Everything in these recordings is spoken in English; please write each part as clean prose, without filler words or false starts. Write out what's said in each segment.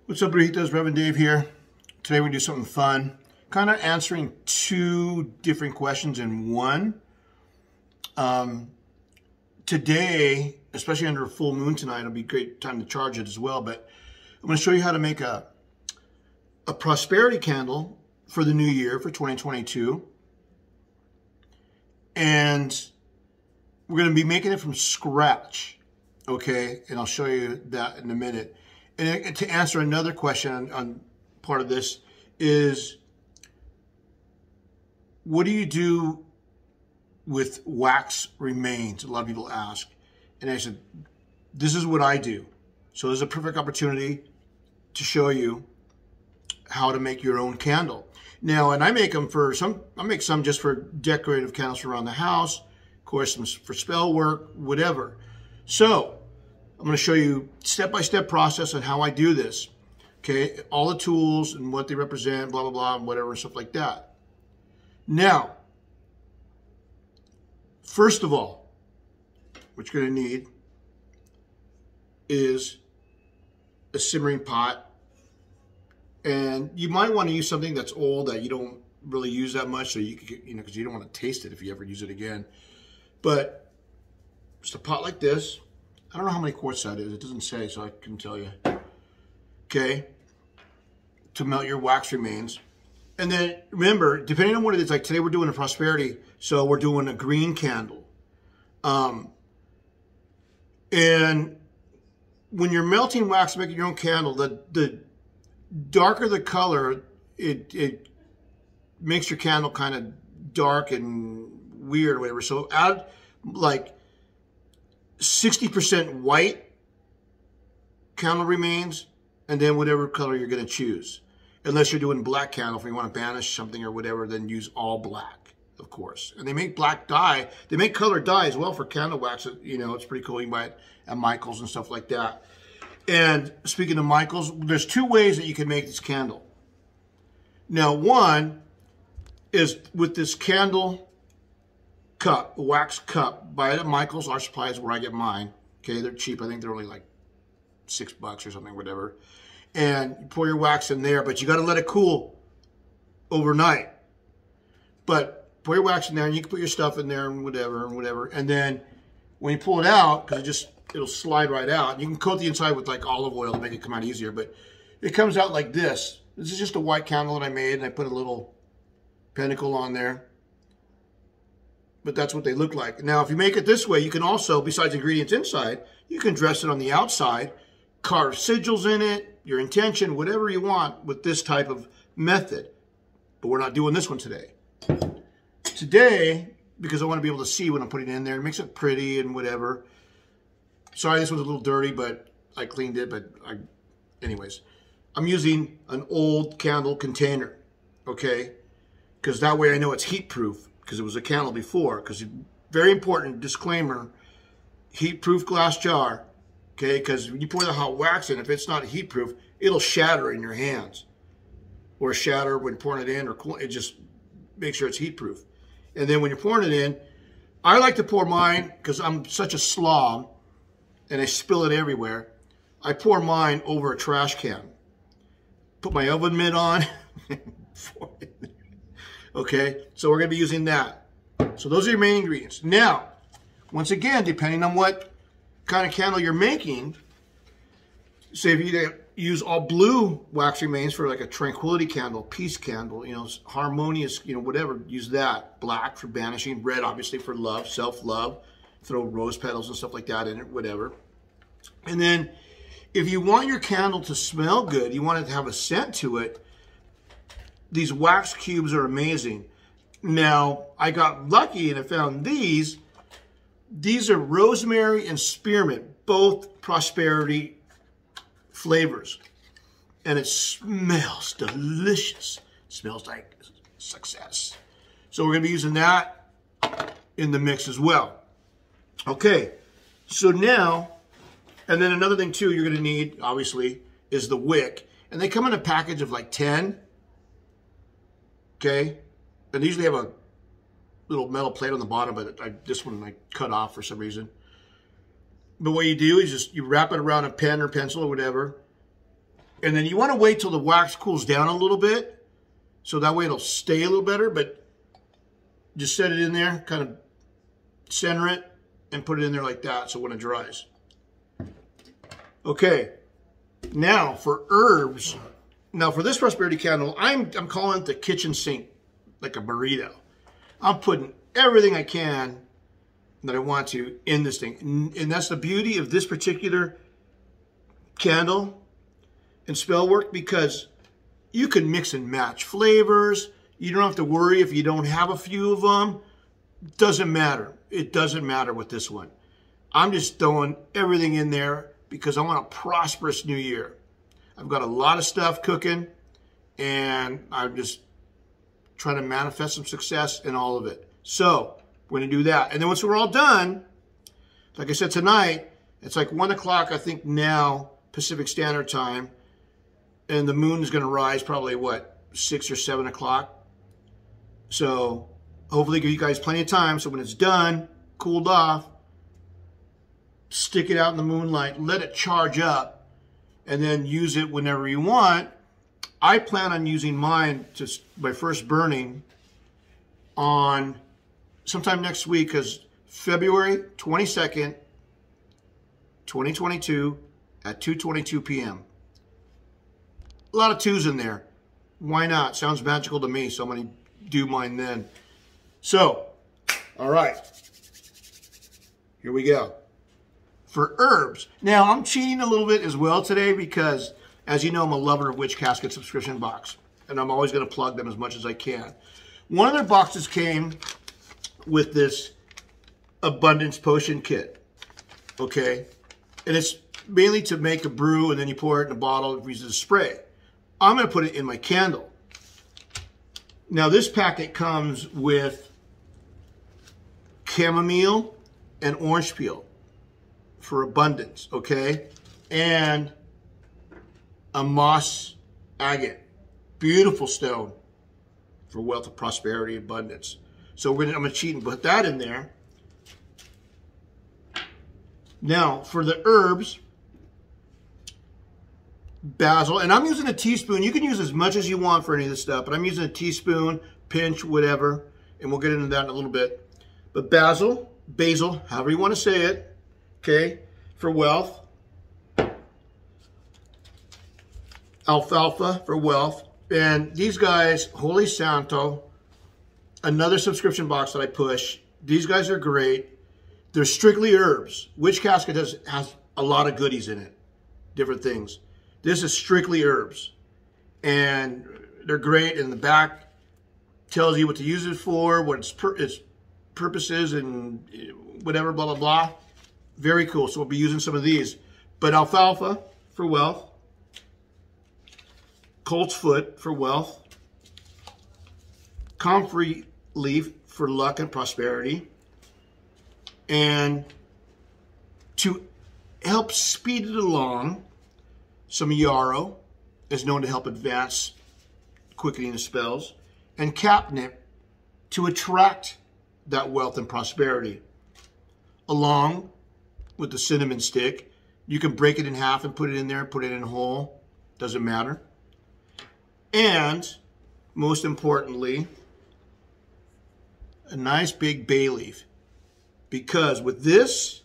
What's up, burritos? Reverend Dave here. Today we're going to do something fun. Kind of answering two different questions in one. Today, especially under a full moon tonight, it'll be a great time to charge it as well. But I'm going to show you how to make a prosperity candle for the new year, for 2022. And we're going to be making it from scratch. Okay? And I'll show you that in a minute. And to answer another question on part of this is, what do you do with wax remains? A lot of people ask. And I said, this is what I do. So there's a perfect opportunity to show you how to make your own candle. Now, and I make them for some, I make some just for decorative candles around the house, of course, some for spell work, whatever. So I'm going to show you step-by-step process on how I do this. Okay, all the tools and what they represent, blah, blah, blah, and whatever, and stuff like that. Now, first of all, what you're going to need is a simmering pot. And you might want to use something that's old that you don't really use that much, so you could, because you don't want to taste it if you ever use it again. But just a pot like this. I don't know how many quarts that is. It doesn't say, so I couldn't tell you. Okay, to melt your wax remains. And then remember, depending on what it is, like today we're doing a prosperity, so we're doing a green candle. And when you're melting wax, making your own candle, the darker the color, it makes your candle kind of dark and weird or whatever. So add like 60% white candle remains, and then whatever color you're going to choose. Unless you're doing black candle, if you want to banish something or whatever, then use all black, of course. And they make black dye. They make colored dye as well for candle wax. It's pretty cool. You can buy it at Michael's and stuff like that. And speaking of Michael's, there's two ways that you can make this candle. Now, one is with this candle cup, a wax cup. Buy it at Michael's. Our Supply is where I get mine. Okay, they're cheap. I think they're only like $6 or something, whatever. And you pour your wax in there, but you got to let it cool overnight. But pour your wax in there, and you can put your stuff in there and whatever. And then when you pull it out, because it'll slide right out. You can coat the inside with like olive oil to make it come out easier, but it comes out like this. This is just a white candle that I made, and I put a little pentacle on there. But that's what they look like. Now, if you make it this way, you can also, besides ingredients inside, you can dress it on the outside, carve sigils in it, your intention, whatever you want with this type of method. But we're not doing this one today. Today, because I want to be able to see what I'm putting in there, it makes it pretty and whatever. Sorry, this one's a little dirty, but I cleaned it. Anyways, I'm using an old candle container, okay? Because that way I know it's heat proof, because it was a candle before. Because very important disclaimer, heat proof glass jar. Okay, because when you pour the hot wax in, if it's not heat proof, it'll shatter in your hands. Or shatter when pouring it in, or cool. It just makes sure it's heat proof. And then when you're pouring it in, I like to pour mine, because I'm such a slob, and I spill it everywhere. I pour mine over a trash can. Put my oven mitt on. Okay, so we're going to be using that. So those are your main ingredients. Now, once again, depending on what kind of candle you're making, say if you use all blue wax remains for like a tranquility candle, peace candle, harmonious, whatever, use that. Black for banishing, red obviously for love, self-love, throw rose petals and stuff like that in it, whatever. And then if you want your candle to smell good, you want it to have a scent to it, these wax cubes are amazing. Now, I got lucky and I found these. These are rosemary and spearmint, both prosperity flavors. And it smells delicious. It smells like success. So we're going to be using that in the mix as well. Okay, so now, and then another thing too you're going to need, obviously, is the wick. And they come in a package of like 10. Okay, and they usually have a little metal plate on the bottom, but this one I cut off for some reason. But what you do is you wrap it around a pen or pencil or whatever, And then you want to wait till the wax cools down a little bit, so that way it'll stay a little better, but just set it in there, kind of center it, and put it in there like that, so when it dries. Okay, now for herbs. Now for this prosperity candle, I'm calling it the kitchen sink, like a burrito. I'm putting everything I can that I want to in this thing. And that's the beauty of this particular candle and spell work, because you can mix and match flavors. You don't have to worry if you don't have a few of them. Doesn't matter. It doesn't matter with this one. I'm just throwing everything in there because I want a prosperous new year. I've got a lot of stuff cooking, and I'm just trying to manifest some success in all of it. So we're going to do that. And then once we're all done, like I said tonight, it's like 1 o'clock, I think now, Pacific Standard Time. And the moon is going to rise probably, what, 6 or 7 o'clock. So hopefully give you guys plenty of time. So when it's done, cooled off, stick it out in the moonlight, let it charge up, and then use it whenever you want. I plan on using mine just by first burning on sometime next week, because February 22nd, 2022 at 2:22 p.m. A lot of twos in there. Why not? Sounds magical to me, so I'm going to do mine then. So, all right. Here we go. For herbs. Now, I'm cheating a little bit as well today because, as you know, I'm a lover of Witch Casket subscription box. And I'm always going to plug them as much as I can. One of their boxes came with this abundance potion kit. Okay? And it's mainly to make a brew, and then you pour it in a bottle and use it as a spray. I'm going to put it in my candle. Now, this packet comes with chamomile and orange peel for abundance, okay? And a moss agate. Beautiful stone for wealth of prosperity, abundance. So I'm going to cheat and put that in there. Now, for the herbs, basil, and I'm using a teaspoon. You can use as much as you want for any of this stuff, but I'm using a teaspoon, pinch, whatever, and we'll get into that in a little bit. But basil, however you want to say it, okay, for wealth. Alfalfa for wealth. And these guys, Holy Santo, another subscription box that I push. These guys are great. They're strictly herbs. Witch Casket has a lot of goodies in it, different things. This is strictly herbs, and they're great. In the back, tells you what to use it for, what its purpose is, and whatever, blah, blah, blah. Very cool. So we'll be using some of these. But alfalfa for wealth. Colt's foot for wealth. Comfrey leaf for luck and prosperity. And to help speed it along, some yarrow is known to help advance quickening the spells. And catnip to attract that wealth and prosperity. Along with the cinnamon stick, you can break it in half and put it in there, put it in whole. Doesn't matter. And most importantly, a nice big bay leaf. Because with this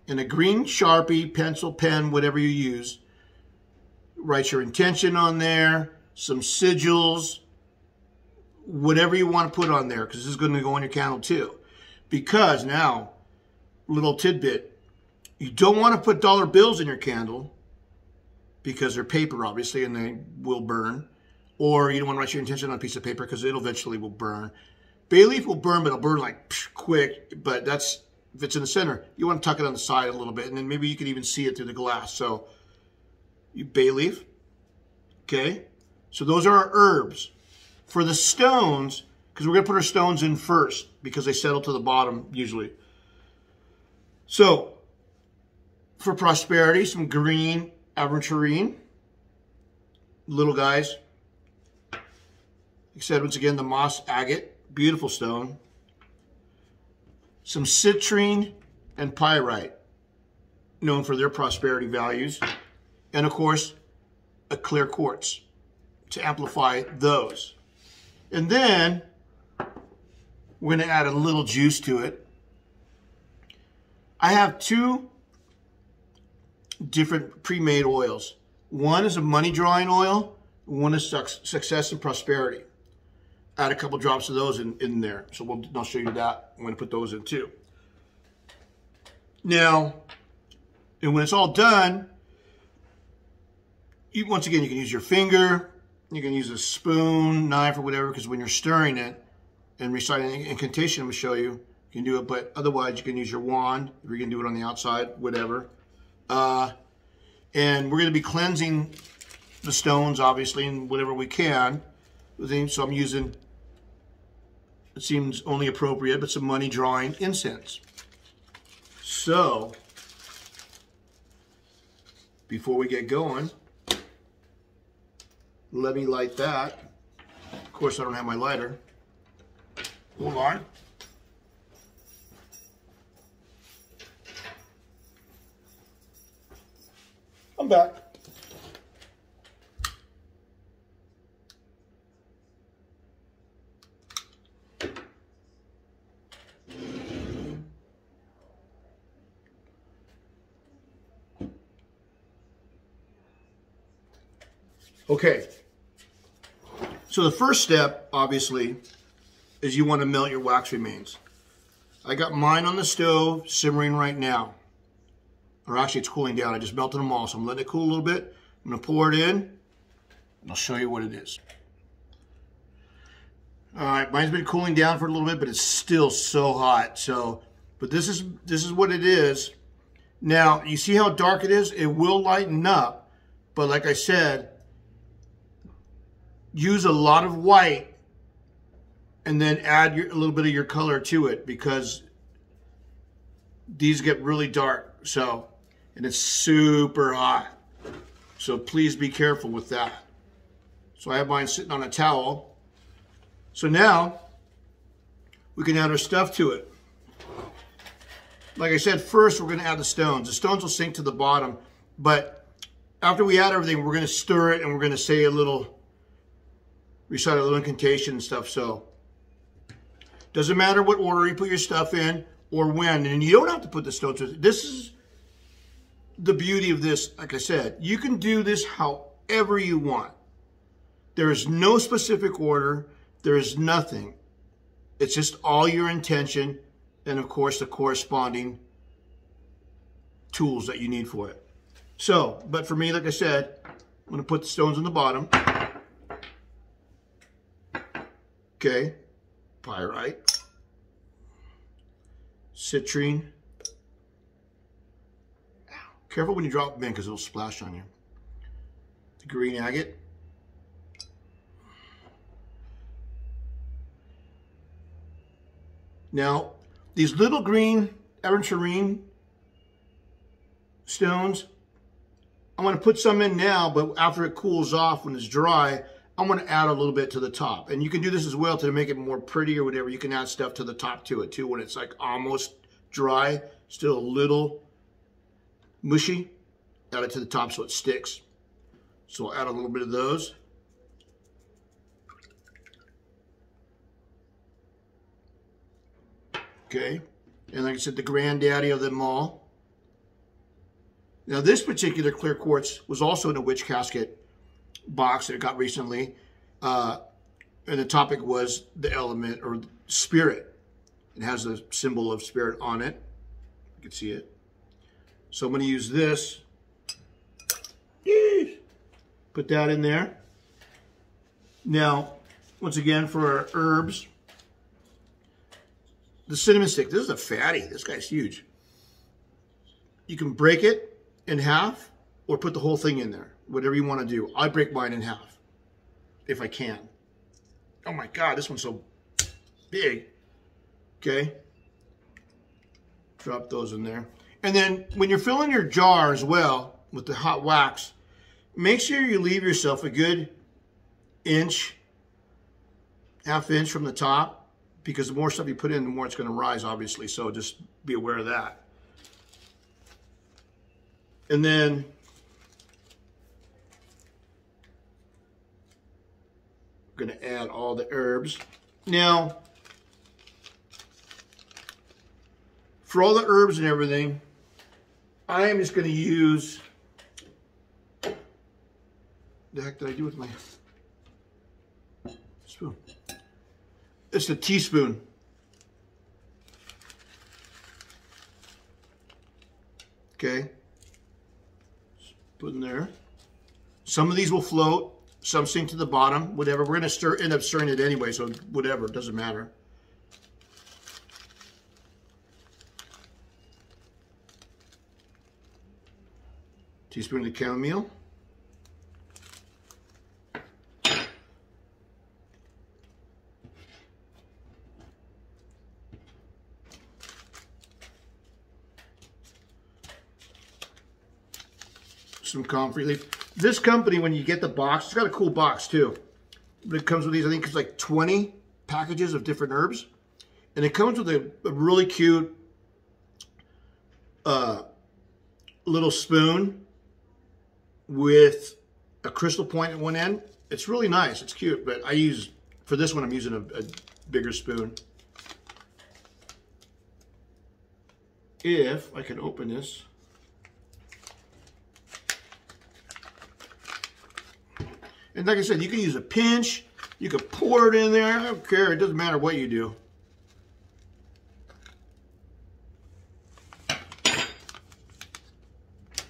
and a green Sharpie, pencil, pen, whatever you use, write your intention on there, some sigils, whatever you want to put on there, because this is going to go on your candle too. Because now, little tidbit, you don't want to put dollar bills in your candle because they're paper, obviously, and they will burn. Or you don't want to write your intention on a piece of paper because it eventually will burn. Bay leaf will burn, but it'll burn like quick. But that's, if it's in the center, you want to tuck it on the side a little bit, and then maybe you can even see it through the glass. So, you bay leaf, okay? So those are our herbs. For the stones, because we're going to put our stones in first, because they settle to the bottom usually. So, for prosperity, some green aventurine, little guys. Like I said, once again, the moss agate, beautiful stone. Some citrine and pyrite, known for their prosperity values. And of course, a clear quartz to amplify those. And then we're going to add a little juice to it. I have two different pre-made oils. One is a money drawing oil. One is success and prosperity. Add a couple drops of those in there. So I'll show you that. I'm going to put those in too. Now, and when it's all done, once again, you can use your finger, you can use a spoon, knife, or whatever, because when you're stirring it and reciting incantation, I'm going to show you, you can do it, but otherwise you can use your wand, or you can do it on the outside, whatever. And we're going to be cleansing the stones, obviously, and whatever we can. So I'm using, it seems only appropriate, but some money drawing incense. So, before we get going, let me light that. Of course, I don't have my lighter. Hold on. I'm back. Okay, so the first step, obviously, is you want to melt your wax remains. I got mine on the stove, simmering right now. Or actually, it's cooling down. I just melted them all, so I'm letting it cool a little bit. I'm going to pour it in, and I'll show you what it is. All right, mine's been cooling down for a little bit, but it's still so hot. So, but this is what it is. Now, you see how dark it is? It will lighten up, but like I said, use a lot of white and then add a little bit of your color to it, because these get really dark. So, and it's super hot. So please be careful with that. So I have mine sitting on a towel. So now we can add our stuff to it. Like I said, first we're going to add the stones. The stones will sink to the bottom, but after we add everything, we're going to stir it and we're going to say recite a little incantation and stuff. So doesn't matter what order you put your stuff in or when, and you don't have to put the stones in. This is the beauty of this. Like I said, you can do this however you want. There is no specific order. There is nothing. It's just all your intention and, of course, the corresponding tools that you need for it. So, but for me, like I said, I'm going to put the stones on the bottom. Okay, pyrite, citrine. Careful when you drop them in because it'll splash on you. The green agate. Now, these little green aventurine stones, I'm going to put some in now, but after it cools off, when it's dry, I'm going to add a little bit to the top. And you can do this as well to make it more pretty or whatever. You can add stuff to the top to it too when it's like almost dry, still a little mushy. Add it to the top so it sticks. So I'll add a little bit of those. Okay, and like I said, the granddaddy of them all. Now this particular clear quartz was also in a witch casket box that I got recently. And the topic was the element or spirit. It has the symbol of spirit on it. You can see it. So I'm going to use this. Put that in there. Now, once again, for our herbs, the cinnamon stick. This is a fatty. This guy's huge. You can break it in half or put the whole thing in there. Whatever you want to do. I break mine in half if I can. Oh my God, this one's so big. Okay. Drop those in there. And then when you're filling your jar as well with the hot wax, make sure you leave yourself a good inch, half inch from the top, because the more stuff you put in, the more it's going to rise, obviously. So just be aware of that. And then We're going to add all the herbs. Now, for all the herbs and everything, I am just going to use, the heck did I do with my spoon? It's a teaspoon. Okay. Just put in there. Some of these will float. Some sink to the bottom. Whatever. We're going to end up stirring it anyway, so whatever. It doesn't matter. Teaspoon of chamomile. Some comfrey leaf. This company, when you get the box, it's got a cool box too. But it comes with these, I think it's like 20 packages of different herbs. And it comes with a really cute little spoon with a crystal point at one end. It's really nice. It's cute. But for this one, I'm using a bigger spoon. If I can open this. And like I said, you can use a pinch, you can pour it in there, I don't care, it doesn't matter what you do.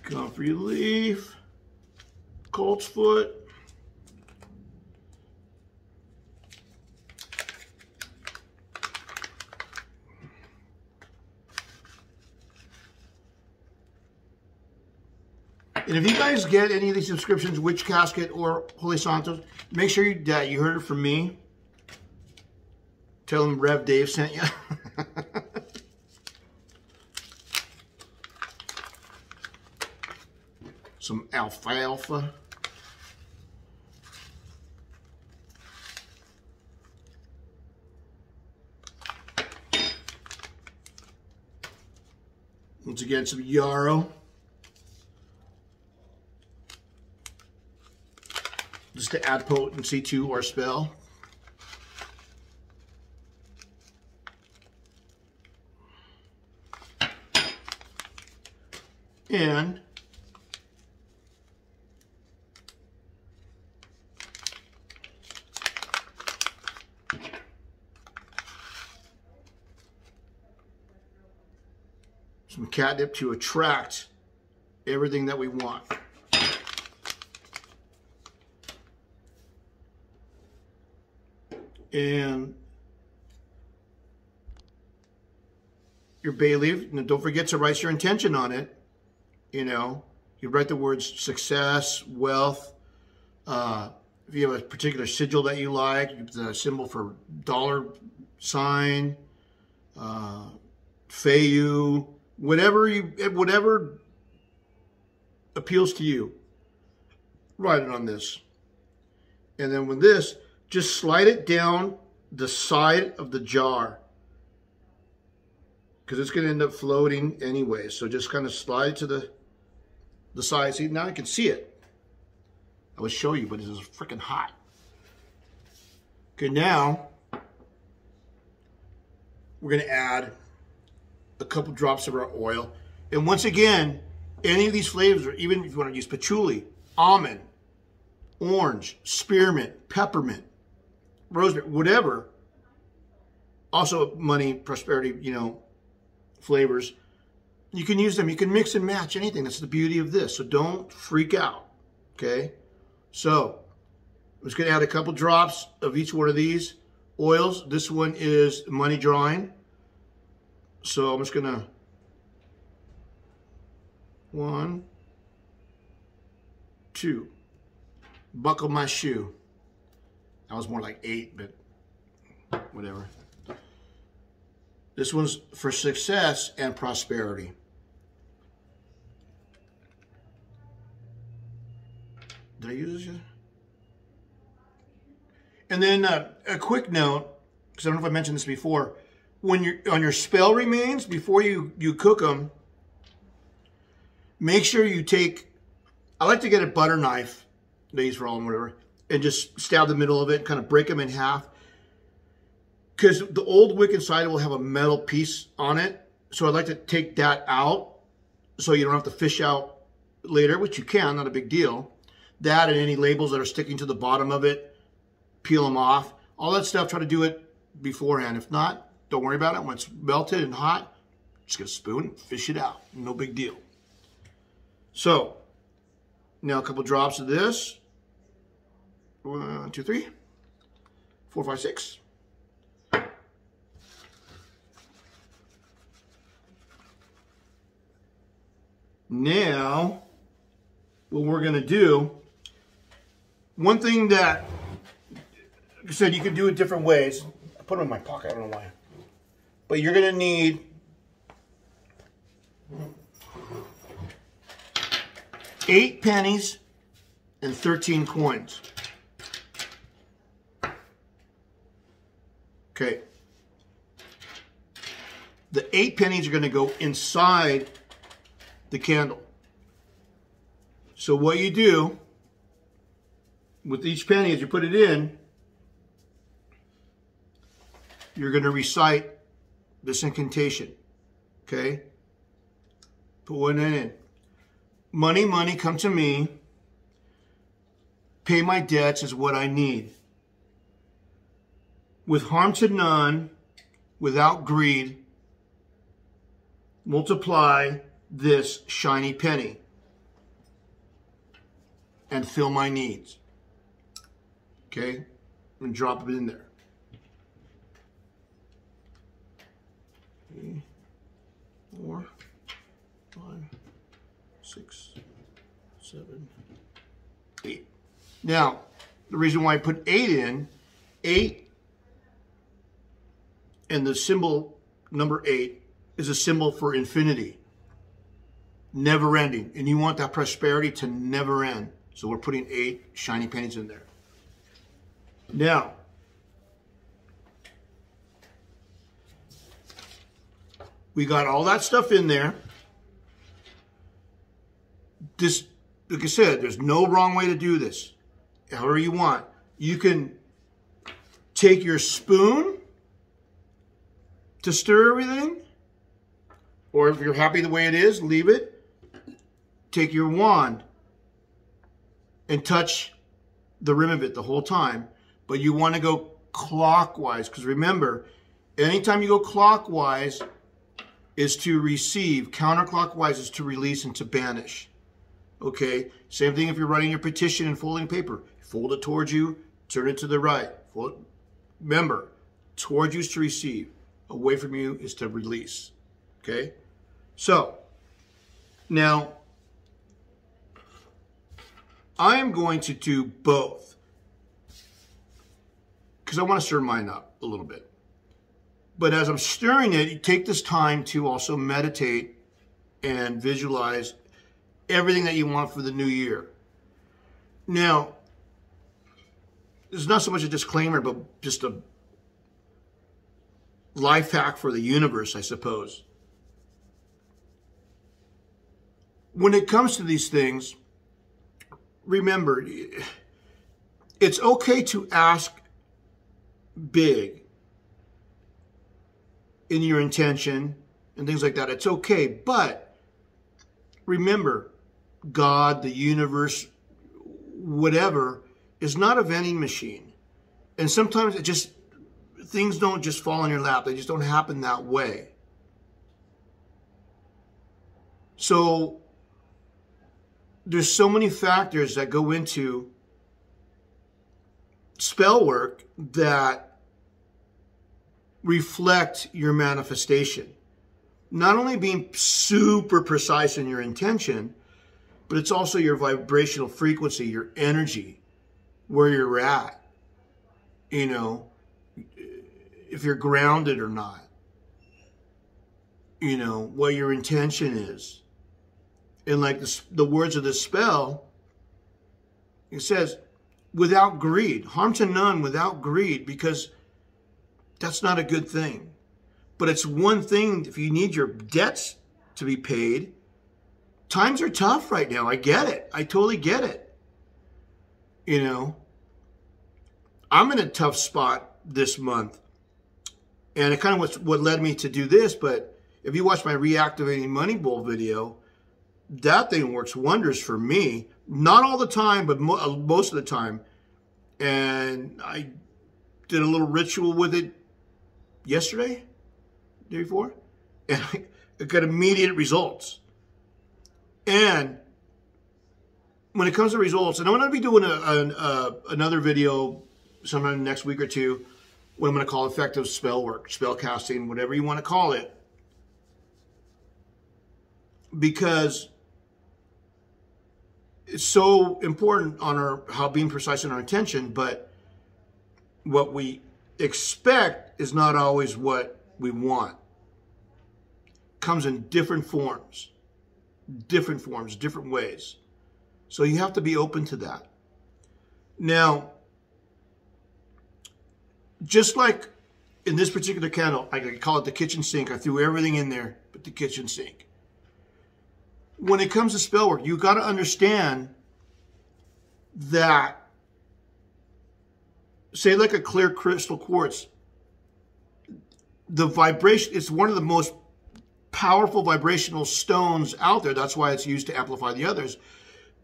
Comfrey leaf, colt's foot. And if you guys get any of these subscriptions, Witch Casket or Holy Santos, make sure that you heard it from me. Tell them Rev Dave sent you. Some alfalfa. Once again, some yarrow. Just to add potency to our spell. And some catnip to attract everything that we want. And your bay leaf, and don't forget to write your intention on it. You know, you write the words success, wealth. If you have a particular sigil that you like, you put the symbol for dollar sign, Feiyu, whatever appeals to you. Write it on this. And then with this, just slide it down the side of the jar because it's going to end up floating anyway. So just kind of slide to the side. See, now I can see it. I will show you, but this is freaking hot. Okay, now we're going to add a couple drops of our oil. And once again, any of these flavors, or even if you want to use patchouli, almond, orange, spearmint, peppermint, rosemary, whatever, also money, prosperity, you know, flavors, you can use them. You can mix and match anything. That's the beauty of this. So don't freak out, okay? So I'm just going to add a couple drops of each one of these oils. This one is money drawing. So I'm just going to 1, 2, buckle my shoe. That was more like 8, but whatever. This one's for success and prosperity. Did I use this yet? And then a quick note, because I don't know if I mentioned this before, when you're on your spell remains, before you cook them, make sure you take, I like to get a butter knife, they use for all and whatever, and just stab the middle of it, kind of break them in half. Because the old wick inside will have a metal piece on it. So I'd like to take that out so you don't have to fish out later, which you can, not a big deal. That and any labels that are sticking to the bottom of it, peel them off. All that stuff, try to do it beforehand. If not, don't worry about it. When it's melted and hot, just get a spoon, fish it out. No big deal. So, now a couple drops of this. 1, 2, 3, 4, 5, 6. Now, what we're going to do, one thing that, like I said, you can do it different ways. I put them in my pocket, I don't know why. But you're going to need 8 pennies and 13 coins. Okay. The 8 pennies are going to go inside the candle. So what you do with each penny as you put it in, you're going to recite this incantation. Okay? Put one in. Money, money, come to me. Pay my debts is what I need. With harm to none, without greed, multiply this shiny penny and fill my needs. Okay? And drop it in there. 3, 4, 5, 6, 7, 8. Now, the reason why I put 8 in, 8 and the symbol number 8 is a symbol for infinity. Never ending. And you want that prosperity to never end. So we're putting 8 shiny pennies in there. Now, we got all that stuff in there. This, like I said, there's no wrong way to do this. However you want. You can take your spoon to stir everything. Or if you're happy the way it is, leave it. Take your wand and touch the rim of it the whole time. But you want to go clockwise. Because remember, anytime you go clockwise is to receive. Counterclockwise is to release and to banish. Okay? Same thing if you're writing your petition and folding paper. Fold it towards you, turn it to the right. Fold it. Remember, towards you is to receive. Away from you is to release. Okay? So, now, I am going to do both. Because I want to stir mine up a little bit. But as I'm stirring it, you take this time to also meditate and visualize everything that you want for the new year. Now, it's not so much a disclaimer, but just a life hack for the universe, I suppose. When it comes to these things, remember, it's okay to ask big in your intention and things like that. It's okay, but remember, God, the universe, whatever, is not a vending machine. And sometimes it just, things don't just fall in your lap. They just don't happen that way. So there's so many factors that go into spell work that reflect your manifestation. Not only being super precise in your intention, but it's also your vibrational frequency, your energy, where you're at. You know, if you're grounded or not. You know, what your intention is. And like the words of the spell, it says, without greed, harm to none without greed, because that's not a good thing. But it's one thing if you need your debts to be paid. Times are tough right now. I get it. I totally get it. You know, I'm in a tough spot this month. And it kind of was what led me to do this. But if you watch my reactivating money bowl video, that thing works wonders for me. Not all the time, but most of the time. And I did a little ritual with it yesterday, day before, and I got immediate results. And when it comes to results, and I'm going to be doing another video sometime next week or two, what I'm going to call effective spell work, spell casting, whatever you want to call it, because it's so important on how being precise in our intention, but what we expect is not always what we want. It comes in different forms, different ways. So you have to be open to that. Now, just like in this particular candle, I call it the kitchen sink. I threw everything in there but the kitchen sink. When it comes to spell work, you got to understand that, say like a clear crystal quartz, the vibration, it's one of the most powerful vibrational stones out there. That's why it's used to amplify the others.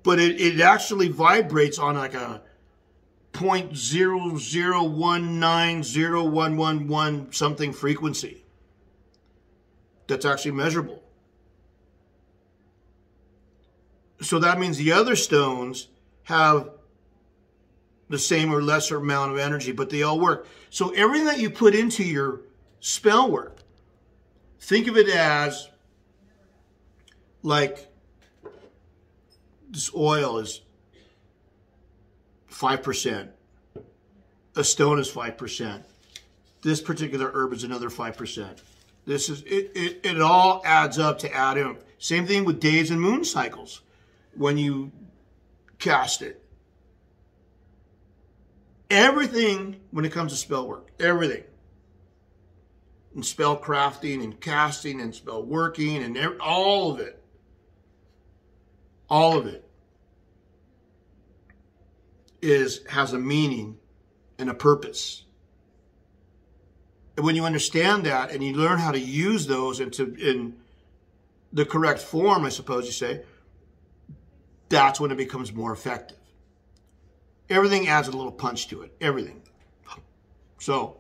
But it actually vibrates on like a 0.0019011 something frequency. That's actually measurable. So that means the other stones have the same or lesser amount of energy, but they all work. So everything that you put into your spell work, think of it as like this oil is 5%. A stone is 5%. This particular herb is another 5%. This is it all adds up to add in. Same thing with days and moon cycles. When you cast it. Everything when it comes to spell work, everything. And spell crafting and casting and spell working and all of it. All of it has a meaning and a purpose. And when you understand that and you learn how to use those in the correct form, I suppose you say, that's when it becomes more effective. Everything adds a little punch to it. Everything. So,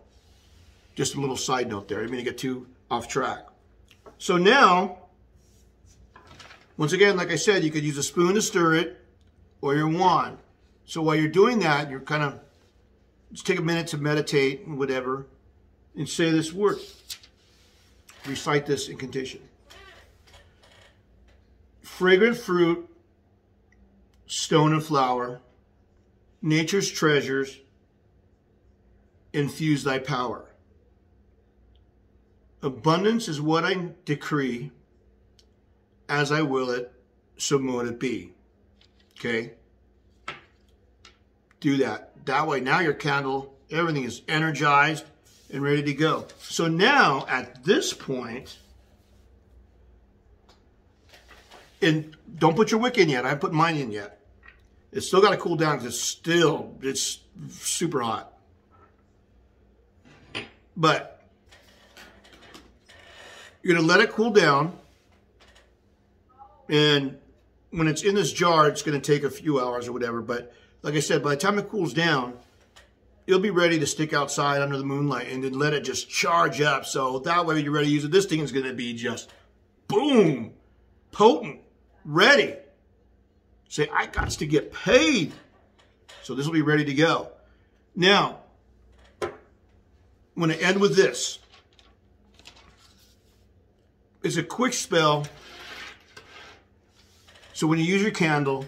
just a little side note there. I didn't mean to get too off track. So now, once again, like I said, you could use a spoon to stir it or your wand. So while you're doing that, you're kind of, just take a minute to meditate and whatever, and say this word. Recite this incantation. Fragrant fruit, stone and flower, nature's treasures, infuse thy power. Abundance is what I decree, as I will it, so mote it be. Okay? Do that. That way, now your candle, everything is energized and ready to go. So now, at this point, and don't put your wick in yet. I haven't put mine in yet. It's still got to cool down because it's super hot. But you're going to let it cool down. And when it's in this jar, it's going to take a few hours or whatever. But like I said, by the time it cools down, it'll be ready to stick outside under the moonlight and then let it just charge up. So that way you're ready to use it. This thing is going to be just boom, potent, ready. Say, I got to get paid. So this will be ready to go. Now, I'm going to end with this. It's a quick spell. So when you use your candle,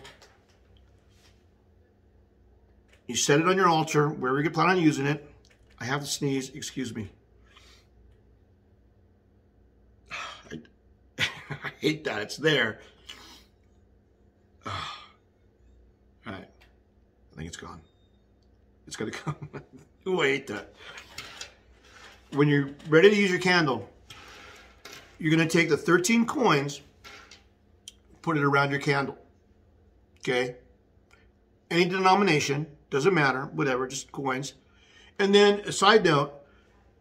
you set it on your altar, wherever you plan on using it. I have to sneeze, excuse me. I hate that, it's there. All right, I think it's gone. It's gonna come. Ooh, I hate that. When you're ready to use your candle, you're gonna take the 13 coins, put it around your candle, okay? Any denomination, doesn't matter, whatever, just coins. And then a side note,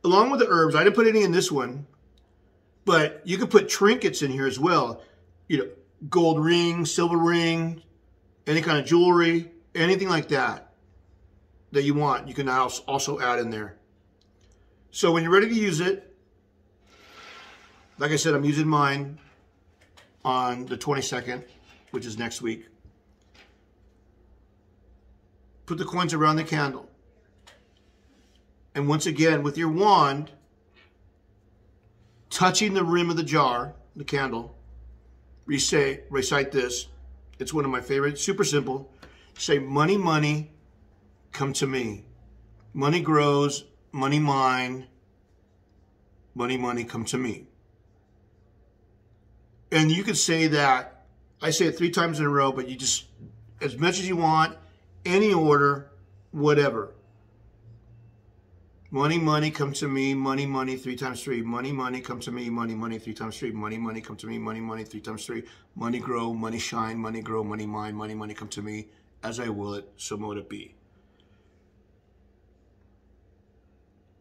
along with the herbs, I didn't put any in this one, but you could put trinkets in here as well. You know, gold ring, silver ring, any kind of jewelry, anything like that you want, you can also add in there. So when you're ready to use it, like I said, I'm using mine on the 22nd, which is next week. Put the coins around the candle. And once again, with your wand, touching the rim of the jar, the candle, recite this. It's one of my favorites, super simple. Say, money, money, come to me. Money grows, money mine, money, money, come to me. And you could say that, I say it 3 times in a row, but you just, as much as you want, any order, whatever. Money, money, come to me, money, money, 3 times 3. Money, money, come to me, money, money, 3 times 3. Money, money, come to me, money, money, 3 times 3. Money grow, money shine, money grow, money mine, money, money, come to me. As I will it, so mote it be.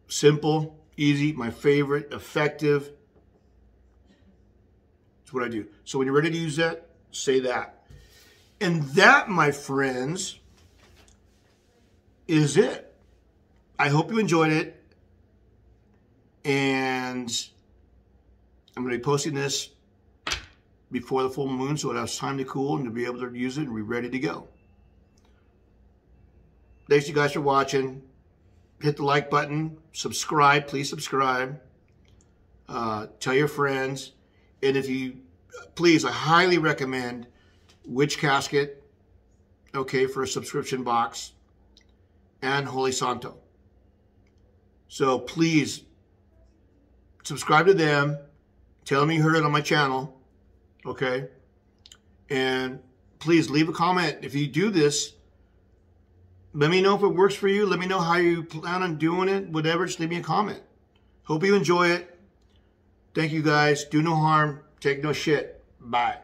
Simple, easy, my favorite, effective. That's what I do. So when you're ready to use that, say that. And that, my friends, is it. I hope you enjoyed it. And I'm going to be posting this before the full moon so it has time to cool and to be able to use it and be ready to go. Thanks you guys for watching. Hit the like button. Subscribe. Please subscribe. Tell your friends. And if you, please, I highly recommend Witch Casket, okay, for a subscription box, and Holy Santo. So please subscribe to them. Tell them you heard it on my channel, okay? And please leave a comment. If you do this, let me know if it works for you. Let me know how you plan on doing it. Whatever, just leave me a comment. Hope you enjoy it. Thank you guys. Do no harm. Take no shit. Bye.